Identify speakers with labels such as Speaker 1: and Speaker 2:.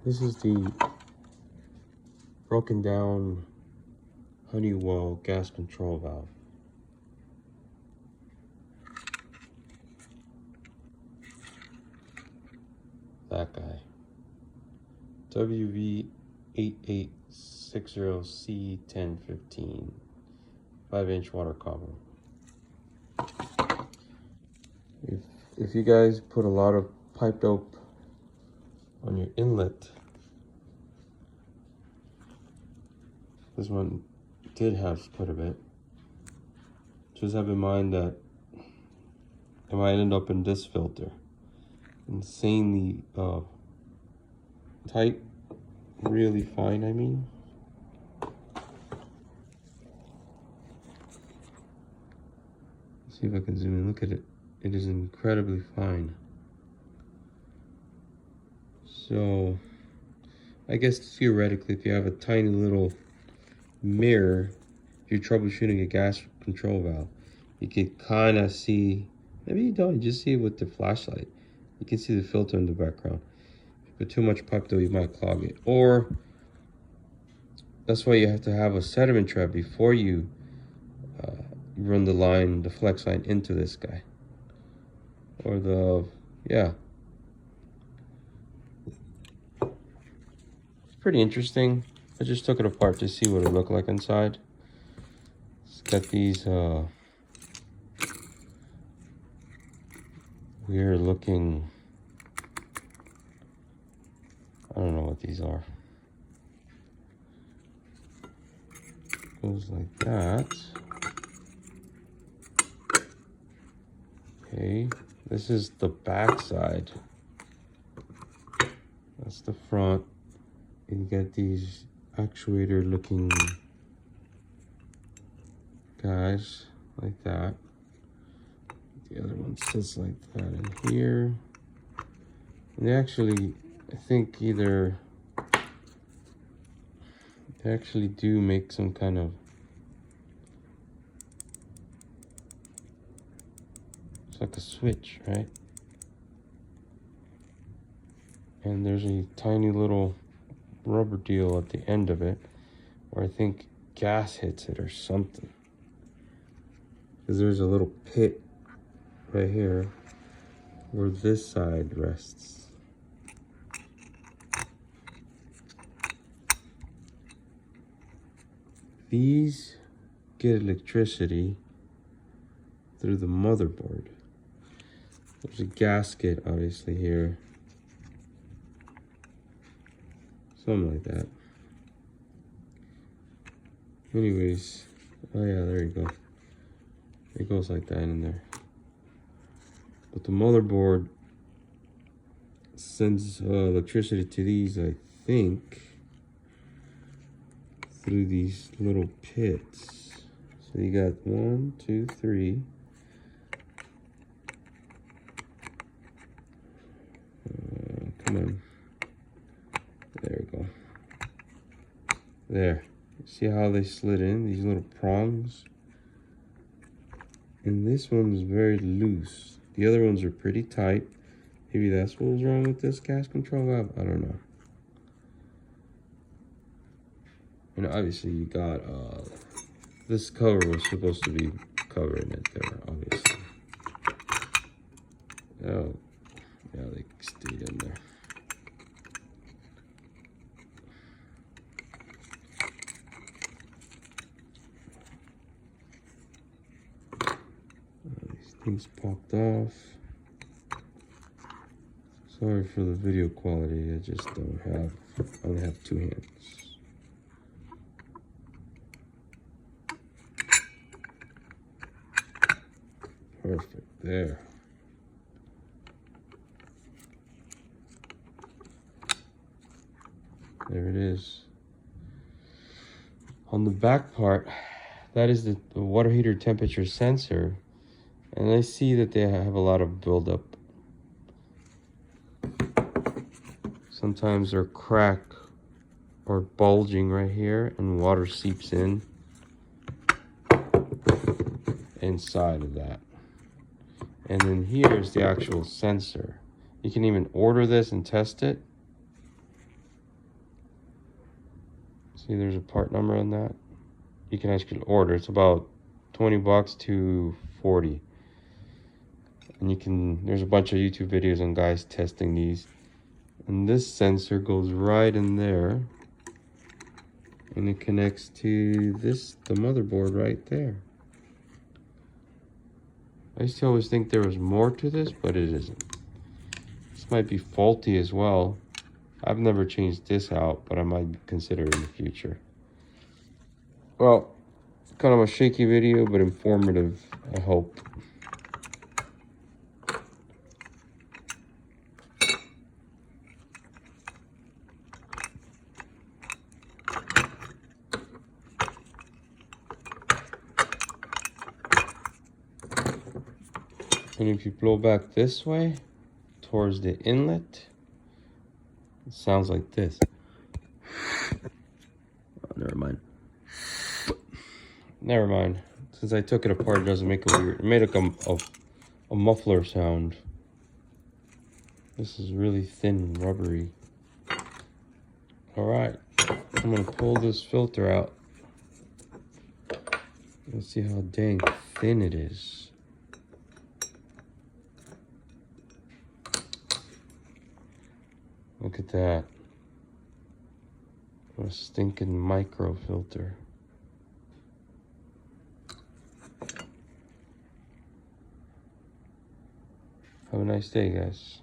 Speaker 1: This is the broken down Honeywell gas control valve. That guy. WV8860C1015. 5-inch water column. If you guys put a lot of pipe dope on your inlet, this one did have quite a bit. Just have in mind that it might end up in this filter. Insanely tight, really fine, I mean. Let's see if I can zoom in. Look at it. It is incredibly fine. So, I guess theoretically, if you have a tiny little mirror, if you're troubleshooting a gas control valve, you can kind of see, maybe you don't, you just see it with the flashlight. You can see the filter in the background. If you put too much pipe though, you might clog it. Or, that's why you have to have a sediment trap before you run the line, the flex line into this guy. Or yeah. It's pretty interesting. I just took it apart to see what it looked like inside. It's got these weird looking, I don't know what these are. Goes like that. Okay, this is the back side. That's the front. And you get these actuator looking guys like that. The other one sits like that in here. And they actually, I think they actually do make some kind of, it's like a switch, right? And there's a tiny little rubber deal at the end of it, where I think gas hits it or something. Because there's a little pit right here where this side rests. These get electricity through the motherboard. There's a gasket obviously here. Something like that. Anyways, oh yeah, there you go. It goes like that in there. But the motherboard sends electricity to these, I think, through these little pits. So you got 1, 2, 3. Come on. There we go. There. See how they slid in? These little prongs. And this one's very loose. The other ones are pretty tight. Maybe that's what was wrong with this gas control valve. I don't know. And obviously you got, this cover was supposed to be covering it there, obviously. Oh, yeah, they stayed in there. Things popped off. Sorry for the video quality. I just don't have, I only have 2 hands. Perfect, there. There it is. On the back part, that is the water heater temperature sensor. And I see that they have a lot of buildup. Sometimes they're cracked or bulging right here, and water seeps in inside of that. And then here's the actual sensor. You can even order this and test it. See, there's a part number on that. You can actually order. It's about 20 bucks to 40. And you can, there's a bunch of YouTube videos on guys testing these. And this sensor goes right in there. And it connects to this, the motherboard right there. I used to always think there was more to this, but it isn't. This might be faulty as well. I've never changed this out, but I might consider it in the future. Well, kind of a shaky video, but informative, I hope. And if you blow back this way, towards the inlet, it sounds like this. Oh, never mind. Never mind. Since I took it apart, it doesn't make a weird. It made like a muffler sound. This is really thin and rubbery. All right, I'm gonna pull this filter out. Let's see how dang thin it is. Look at that. What a stinking micro filter. Have a nice day, guys.